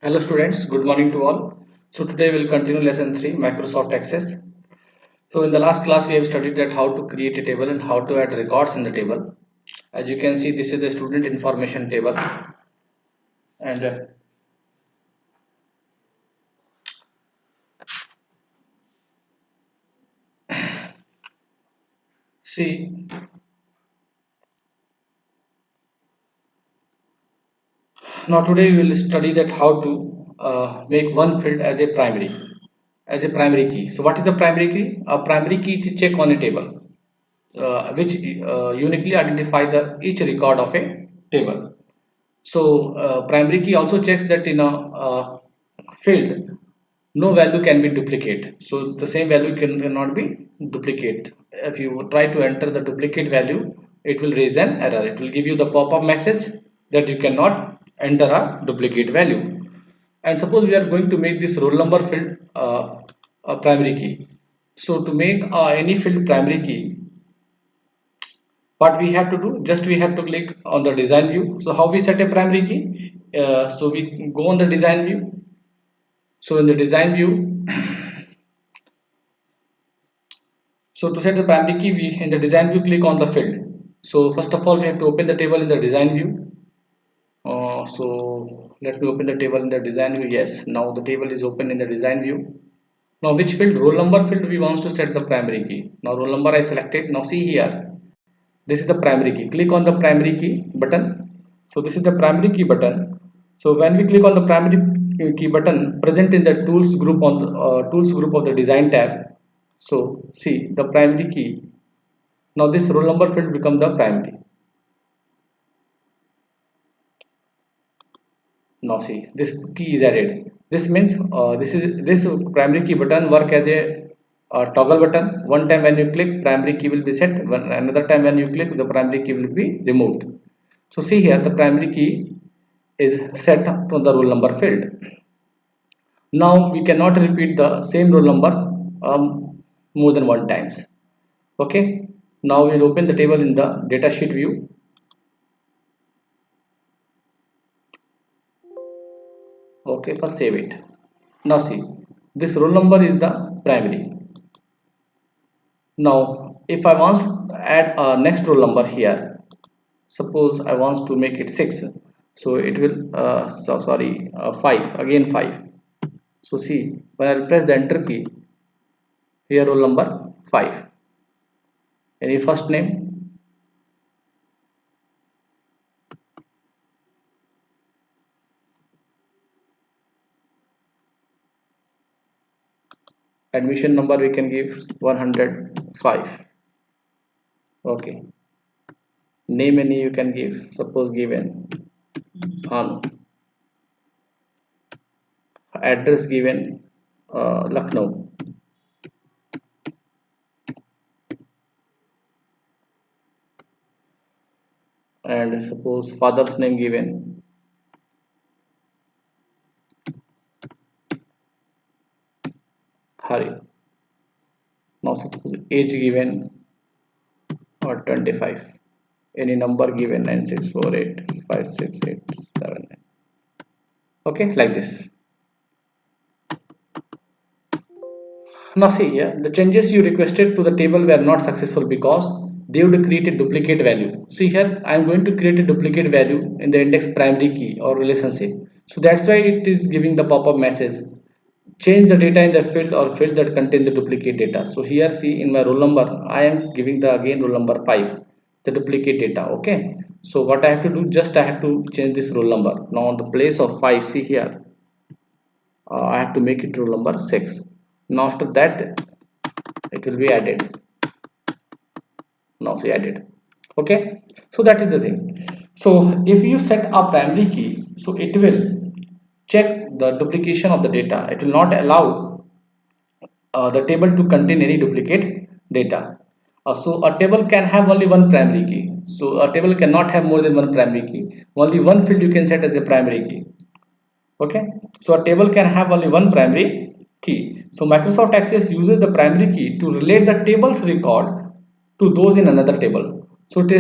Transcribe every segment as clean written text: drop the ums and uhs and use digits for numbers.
Hello students, good morning to all. So today we'll continue lesson 3 Microsoft Access. So in the last class we have studied that how to create a table and how to add records in the table. As you can see, this is the student information table, and see, now today we will study that how to make one field as a primary key. So what is the primary key? A primary key is a check on a table which uniquely identify the each record of a table. So primary key also checks that in a field no value can be duplicate. So the same value cannot be duplicate. If you try to enter the duplicate value, it will raise an error. It will give you the pop-up message that you cannot enter a duplicate value. And suppose we are going to make this roll number field a primary key. So to make any field primary key, what we have to do, just we have to click on the design view. So how we set a primary key? So we go on the design view. So in the design view, so to set the primary key, we in the design view click on the field. So first of all we have to open the table in the design view. So let me open the table in the design view. Yes, now the table is open in the design view. Now which field? Roll number field we want to set the primary key. Now roll number I selected. Now see here, this is the primary key. Click on the primary key button. So this is the primary key button. So when we click on the primary key button present in the tools group on the tools group of the design tab, so see the primary key. Now this roll number field become the primary. Now see this key is added. This means this primary key button work as a toggle button. One time when you click, primary key will be set. Another time when you click, the primary key will be removed. So see here, the primary key is set to the roll number field. Now we cannot repeat the same roll number more than one times. Okay. Now we'll open the table in the datasheet view. Okay, first save it. Now see, this roll number is the primary. Now if I want to add a next roll number here, suppose I want to make it 6, so it will 5, again 5. So see, when I press the enter key, here roll number 5. Any first name? Admission number we can give 105. Okay. Name any you can give, suppose given Anu. Address given Lucknow. And suppose father's name given Hari. Now suppose age given 25. Any number given 96485687. Okay, like this. Now see here, the changes you requested to the table were not successful because they would create a duplicate value. See here, I am going to create a duplicate value in the index primary key or relationship. So that's why it is giving the pop-up message. Change the data in the field or field that contain the duplicate data. So here see in my roll number, I am giving the again roll number 5, the duplicate data. Okay. So what I have to do, just I have to change this roll number. Now on the place of 5, see here, I have to make it roll number 6. Now after that it will be added. Now see added. Okay, so that is the thing. So if you set a primary key, so it will check the duplication of the data. It will not allow the table to contain any duplicate data. So a table can have only one primary key. So a table cannot have more than one primary key. Only one field you can set as a primary key. Okay, so a table can have only one primary key. So Microsoft Access uses the primary key to relate the table's record to those in another table. So to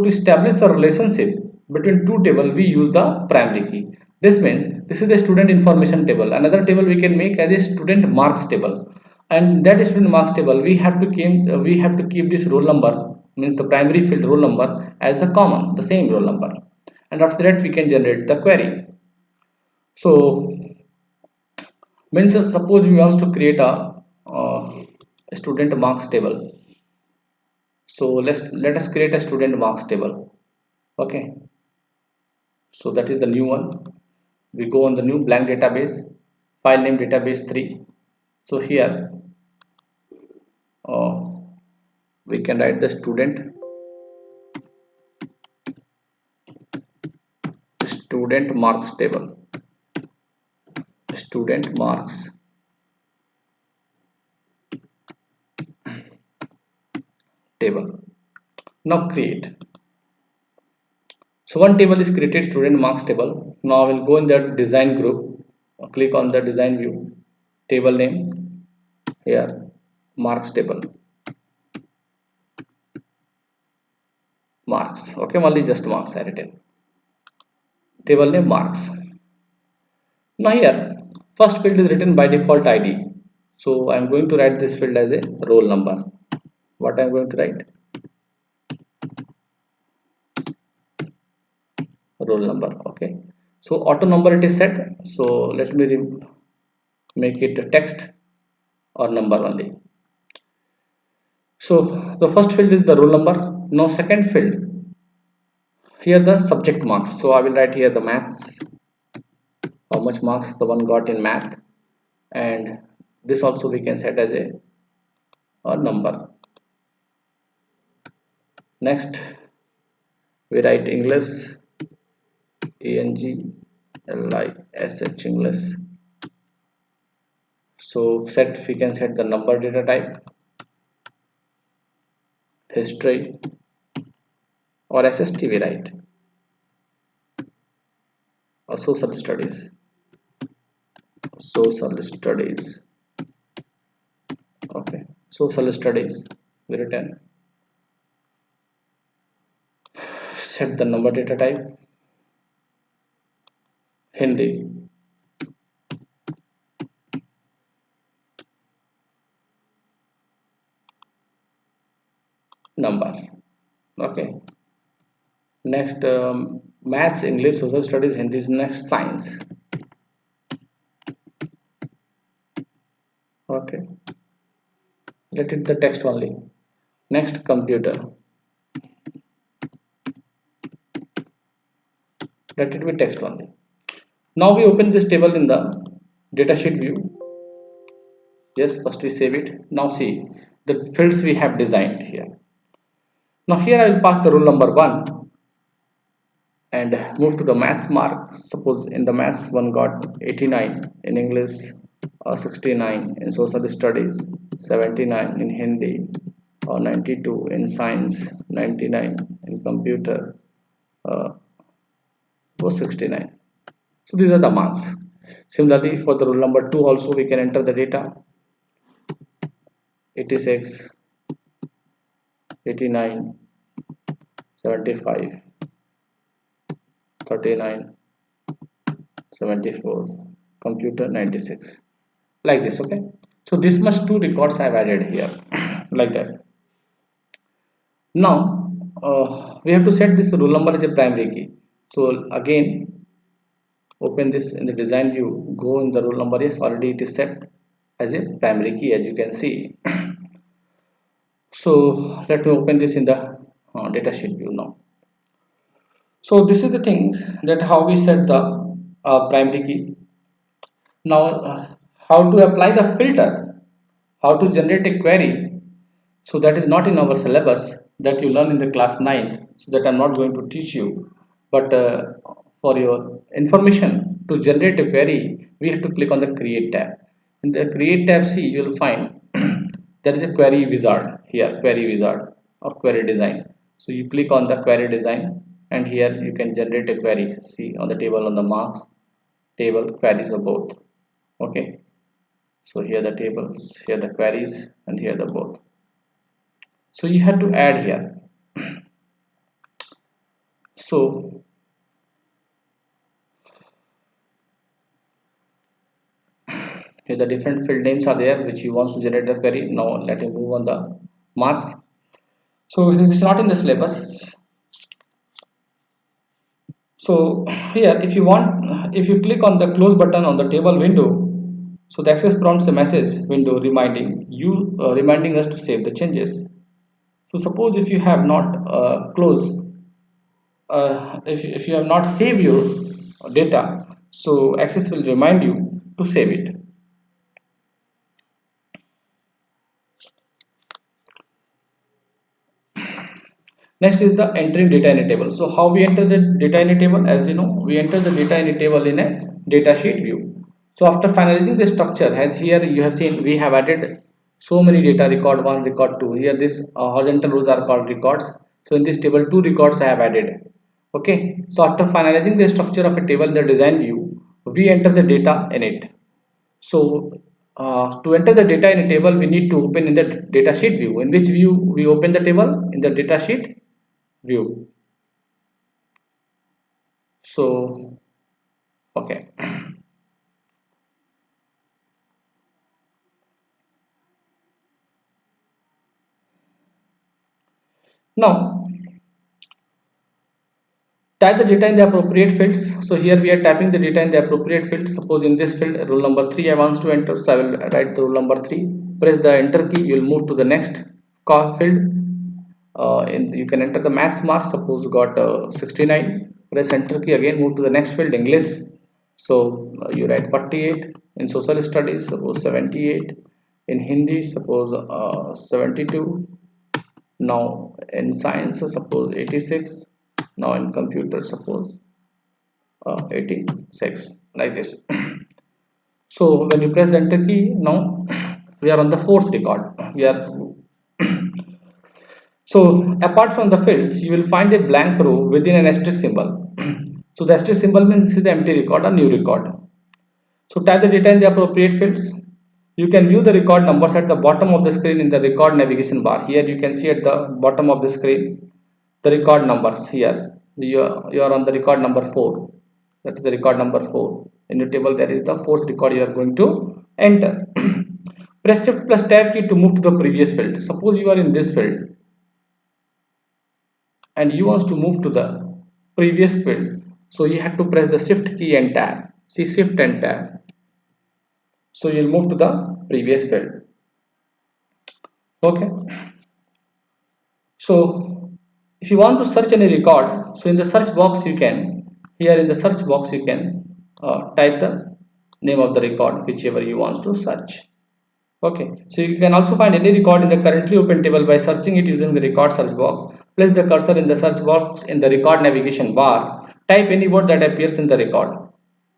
establish a relationship between two tables, we use the primary key. This means this is the student information table. Another table we can make as a student marks table, and that student marks table we have to keep this roll number, means the primary field roll number, as the common, the same roll number, and after that we can generate the query. So means suppose we want to create a student marks table. So let us create a student marks table. Okay, so that is the new one. We go on the new blank database, file name database 3. So here uh, we can write the student marks table, student marks table. Now create. So one table is created, student marks table. Now I will go in the design group, click on the design view, table name, here marks table, marks. Okay, only just marks I written, table name marks. Now here first field is written by default ID, so I'm going to write this field as a roll number. What I'm going to write? Roll number. Okay, so auto number it is set, so let me make it a text or number only. So the first field is the roll number. Now second field, here the subject marks, so I will write here the maths, how much marks the one got in math, and this also we can set as a number. Next we write English, ENGLISH, English. So we can set the number data type, history, or SST we write, or social studies, okay, social studies we written. Set the number data type, Hindi, number. Okay, next maths, English, social studies, Hindi is next, science. Okay, let it the text only. Next computer, let it be text only. Now we open this table in the datasheet view. Yes, first we save it. Now see the fields we have designed here. Now here I will pass the roll number 1 and move to the maths mark. Suppose in the maths one got 89, in English 69, in social studies 79, in Hindi 92, in science 99, in computer was 69. So these are the marks. Similarly for the roll number 2 also we can enter the data, 86, 89, 75, 39, 74, computer 96, like this. Okay, so this much 2 records I have added here like that. Now we have to set this roll number as a primary key. So again open this in the design view, go in the roll number. Yes, already it is set as a primary key, as you can see. So let me open this in the datasheet view now. So this is the thing, that how we set the primary key. Now how to apply the filter, how to generate a query. So that is not in our syllabus, that you learn in the class 9th, so that I'm not going to teach you. But for your information, to generate a query we have to click on the create tab. In the create tab, see, you will find there is a query wizard here, query wizard or query design. So you click on the query design and here you can generate a query. See on the table, on the marks table, queries are both. Okay, so here the tables, here the queries, and here the both. So you have to add here. So Here the different field names are there which you want to generate the query. Now let me move on the marks. So this is not in the syllabus. So here if you click on the close button on the table window, so the access prompts a message window reminding us to save the changes. So suppose if you have not if you have not saved your data, so access will remind you to save it. Next is the entering data in a table. So how we enter the data in a table? As you know, we enter the data in a table in a data sheet view. So after finalizing the structure, as here you have seen, we have added so many data: record 1, record 2. Here this horizontal rows are called records. So in this table 2 records I have added. Okay, so after finalizing the structure of a table in the design view, we enter the data in it. So to enter the data in a table, we need to open in the data sheet view. In which view we open the table? In the data sheet view. So okay, now type the data in the appropriate fields. So here we are typing the data in the appropriate field. Suppose in this field roll number 3 I want to enter, so I will write the roll number 3. Press the enter key, you will move to the next field. You can enter the mass mark. Suppose you got 69. Press enter key again, move to the next field, English. So you write 48. In social studies, suppose 78. In Hindi, suppose 72. Now in science, suppose 86. Now in computer, suppose 86, like this. So when you press the enter key, now we are on the fourth record. We are So apart from the fields, you will find a blank row within an asterisk symbol. So the asterisk symbol means this is the empty record or new record. So type the data in the appropriate fields. You can view the record numbers at the bottom of the screen in the record navigation bar. Here you can see at the bottom of the screen the record numbers. Here you are on the record number 4. That is the record number 4. In your table there is the fourth record you are going to enter. Press shift plus tab key to move to the previous field. Suppose you are in this field and you want to move to the previous field, so you have to press the shift key and tab. See, shift and tab, so you'll move to the previous field. Okay, so if you want to search any record, so in the search box you can, here in the search box you can type the name of the record whichever you want to search. Okay, so you can also find any record in the currently open table by searching it using the record search box. Place the cursor in the search box in the record navigation bar. Type any word that appears in the record.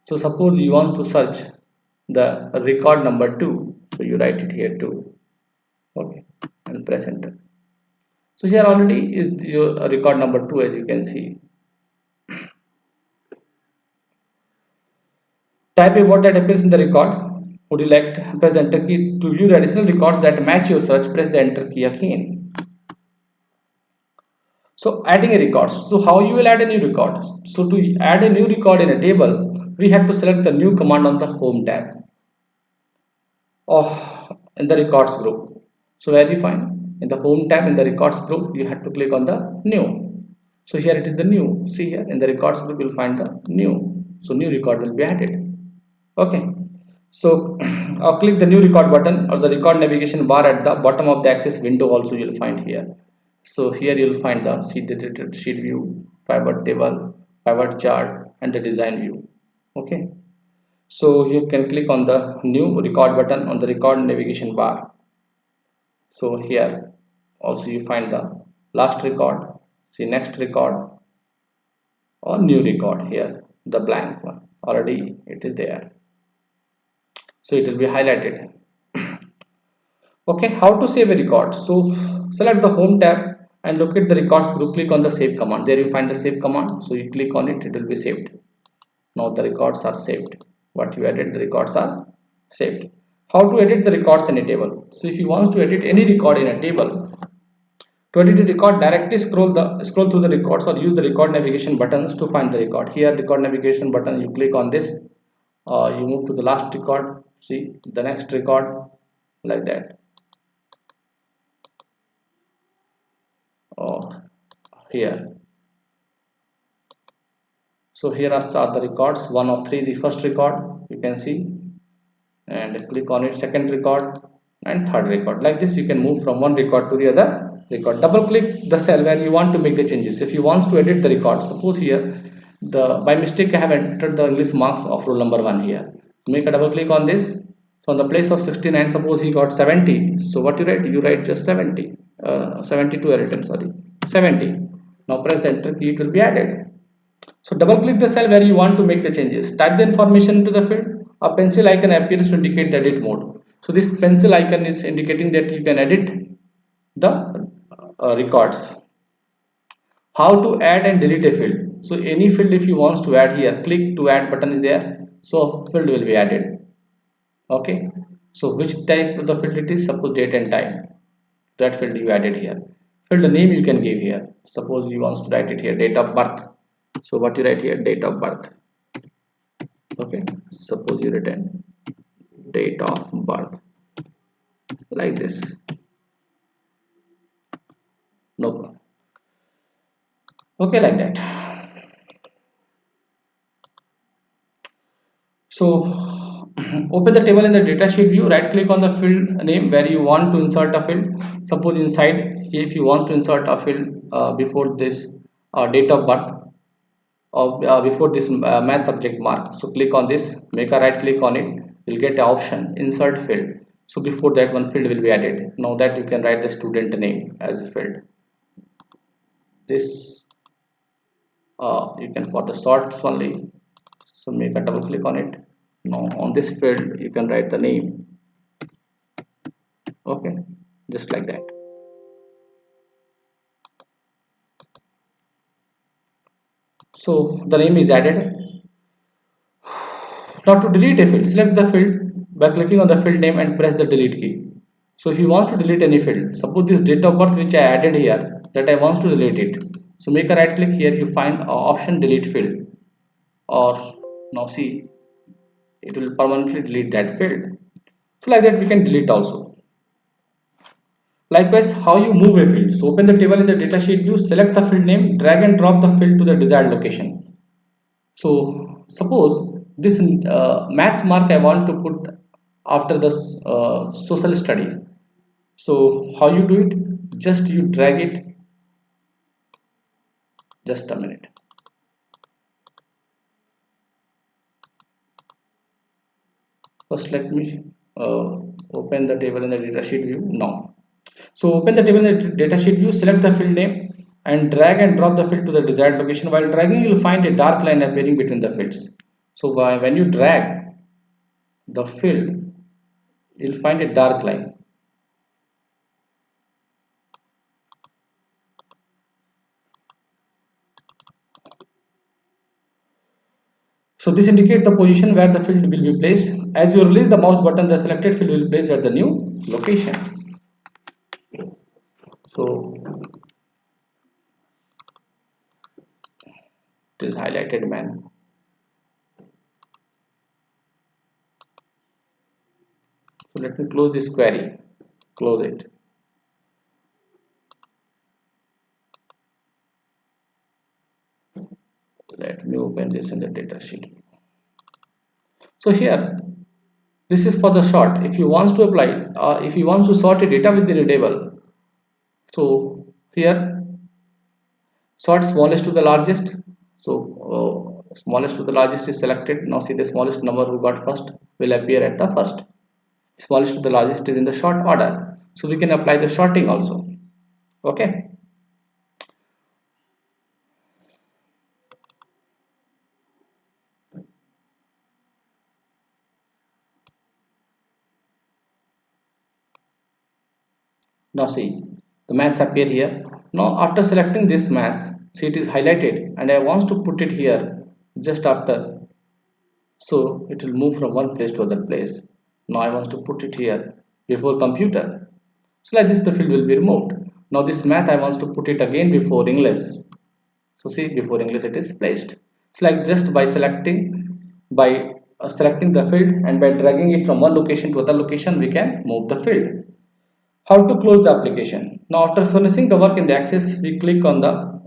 So suppose you want to search the record number 2. So you write it here 2. Okay, and press enter. So here already is your record number 2, as you can see. Type a word that appears in the record. Would you like to press the enter key to view the additional records that match your search? Press the enter key again. So adding a record. So how you will add a new record? So to add a new record in a table, we have to select the new command on the home tab of in the records group. So where you find in the home tab in the records group, you have to click on the new. So here it is the new. See here in the records group you'll find the new. So new record will be added. Okay. So click the new record button or the record navigation bar at the bottom of the access window also you'll find here. So here you'll find the sheet view, pivot table, pivot chart and the design view. Okay. So you can click on the new record button on the record navigation bar. So here also you find the last record, see next record or new record. Here the blank one already it is there, so it will be highlighted. Okay, how to save a record? So select the home tab and locate the records group, click on the save command. There you find the save command, so you click on it, it will be saved. Now the records are saved. What you added, the records are saved. How to edit the records in a table? So if you want to edit any record in a table, to edit the record, directly scroll through the records or use the record navigation buttons to find the record. Here record navigation button, you click on this, you move to the last record, See the next record, like that. Oh, here. So here are the records, one of three, the first record you can see, and click on it, second record and third record. Like this you can move from one record to the other record. Double click the cell where you want to make the changes. If you want to edit the record, suppose here the by mistake I have entered the English marks of roll number 1 here. Make a double click on this. So on the place of 69, suppose he got 70. So what you write? You write just 70. 72 I written, sorry, 70. Now press the enter key, it will be added. So double click the cell where you want to make the changes. Type the information into the field. A pencil icon appears to indicate the edit mode. So this pencil icon is indicating that you can edit the records. How to add and delete a field. So any field if you want to add here, click to add button is there. So a field will be added. Okay. So which type of the field it is? Suppose date and time. That field you added here. Field name you can give here. Suppose you want to write it here, date of birth. So what you write here, date of birth. Okay, suppose you written date of birth, like this. No problem. Okay, like that. So open the table in the datasheet view, right click on the field name where you want to insert a field. Suppose inside here, if you want to insert a field before this date of birth, or before this math subject mark, so click on this, make a right click on it, you'll get the option insert field. So before that one field will be added. Now that you can write the student name as a field. This you can for the sorts only, so make a double click on it. Now on this field you can write the name. Okay, just like that. So the name is added. Now to delete a field, select the field by clicking on the field name and press the delete key. So if you want to delete any field, suppose this date of birth which I added here, that I want to delete it. So make a right click here, you find option delete field, or now see it will permanently delete that field. So like that we can delete also. Likewise, how you move a field. So open the table in the datasheet view, select the field name, drag and drop the field to the desired location. So suppose this maths mark I want to put after the social studies. So how you do it? Just you drag it. Just a minute. First let me open the table in the datasheet view now. So open the table in the datasheet view, select the field name and drag and drop the field to the desired location. While dragging, you will find a dark line appearing between the fields. So when you drag the field, you will find a dark line. So this indicates the position where the field will be placed. As you release the mouse button, the selected field will be placed at the new location. So it is highlighted, man. So let me close this query. Close it. Let me open this in the data sheet. So here, this is for the sort. If you want to apply, if you want to sort a data within a table, so here sort smallest to the largest. So smallest to the largest is selected. Now see the smallest number who got first will appear at the first. Smallest to the largest is in the sort order. So we can apply the sorting also. Okay. Now see the mass appear here. Now after selecting this mass, see it is highlighted and I want to put it here just after. So it will move from one place to other place. Now I want to put it here before computer. So like this the field will be removed. Now this math I want to put it again before English. So see before English it is placed. So like just by selecting, by selecting the field, and by dragging it from one location to other location we can move the field. How to close the application? Now after finishing the work in the Access, we click on the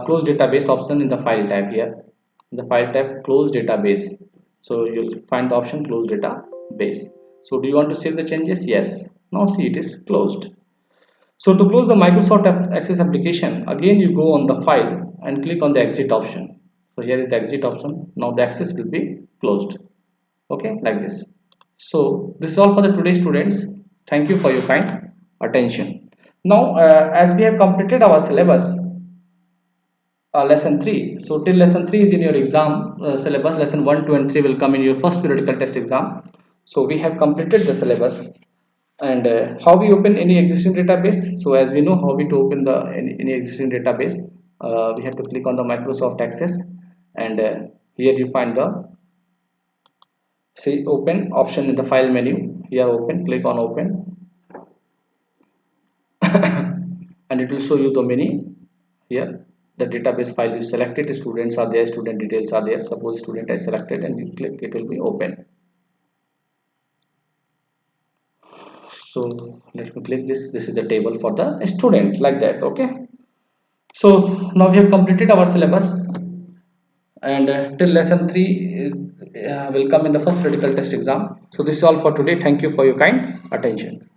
close database option in the file tab here. In the file tab, close database. So you'll find the option close database. So do you want to save the changes? Yes. Now see, it is closed. So to close the Microsoft Access application, again you go on the file and click on the exit option. So here is the exit option. Now the Access will be closed. Okay, like this. So this is all for the today, students. Thank you for your kind attention. Now as we have completed our syllabus, lesson 3, so till lesson 3 is in your exam syllabus, lesson 1, 2 and 3 will come in your first periodical test exam. So we have completed the syllabus. And how we open any existing database? So as we know how we to open the any existing database, we have to click on the Microsoft Access, and here you find the say open option in the file menu. Here open, click on open and it will show you the menu. Here the database file you selected, students are there, student details are there. Suppose student is selected and you click, it will be open. So let me click this is the table for the student, like that. Okay, so now we have completed our syllabus, and till lesson 3 is, will come in the first critical test exam. So this is all for today. Thank you for your kind attention.